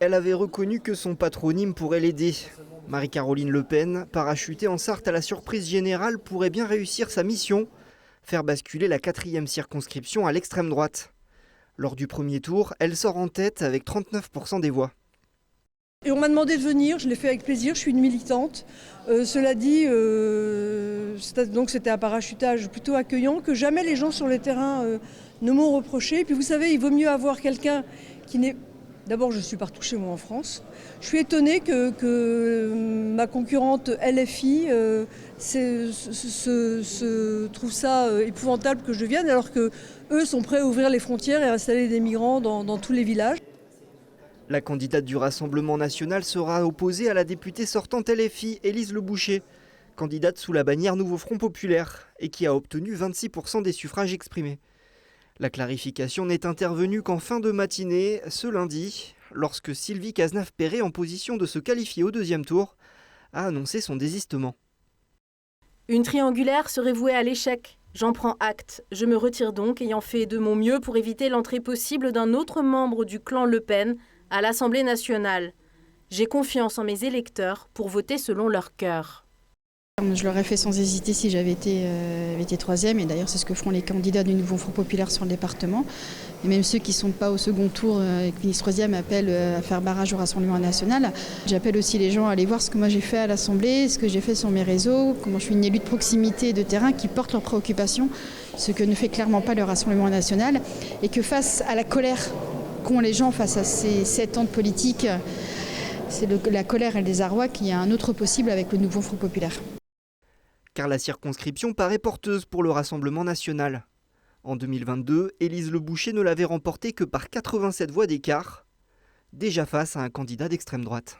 Elle avait reconnu que son patronyme pourrait l'aider. Marie-Caroline Le Pen, parachutée en Sarthe à la surprise générale, pourrait bien réussir sa mission, faire basculer la 4e circonscription à l'extrême droite. Lors du premier tour, elle sort en tête avec 39% des voix. Et on m'a demandé de venir, je l'ai fait avec plaisir, je suis une militante. Cela dit, donc c'était un parachutage plutôt accueillant, que jamais les gens sur le terrain ne m'ont reproché. Et puis vous savez, il vaut mieux avoir quelqu'un qui n'est... D'abord, je suis partout chez moi en France. Je suis étonnée que ma concurrente LFI trouve ça épouvantable que je vienne, alors qu'eux sont prêts à ouvrir les frontières et à installer des migrants dans tous les villages. La candidate du Rassemblement national sera opposée à la députée sortante LFI, Élise Le Boucher, candidate sous la bannière Nouveau Front Populaire et qui a obtenu 26% des suffrages exprimés. La clarification n'est intervenue qu'en fin de matinée, ce lundi, lorsque Sylvie Cazenave-Perret, en position de se qualifier au deuxième tour, a annoncé son désistement. Une triangulaire serait vouée à l'échec. J'en prends acte. Je me retire donc, ayant fait de mon mieux pour éviter l'entrée possible d'un autre membre du clan Le Pen à l'Assemblée nationale. J'ai confiance en mes électeurs pour voter selon leur cœur. Je l'aurais fait sans hésiter si j'avais été troisième, et d'ailleurs c'est ce que feront les candidats du Nouveau Front Populaire sur le département. Et même ceux qui ne sont pas au second tour et qui finissent troisième appellent à faire barrage au Rassemblement national. J'appelle aussi les gens à aller voir ce que moi j'ai fait à l'Assemblée, ce que j'ai fait sur mes réseaux, comment je suis une élue de proximité et de terrain qui porte leurs préoccupations, ce que ne fait clairement pas le Rassemblement national, et que face à la colère qu'ont les gens face à ces 7 ans de politique, c'est la colère et le désarroi qu'il y a un autre possible avec le Nouveau Front Populaire. Car la circonscription paraît porteuse pour le Rassemblement national. En 2022, Élise Le Boucher ne l'avait remportée que par 87 voix d'écart, déjà face à un candidat d'extrême droite.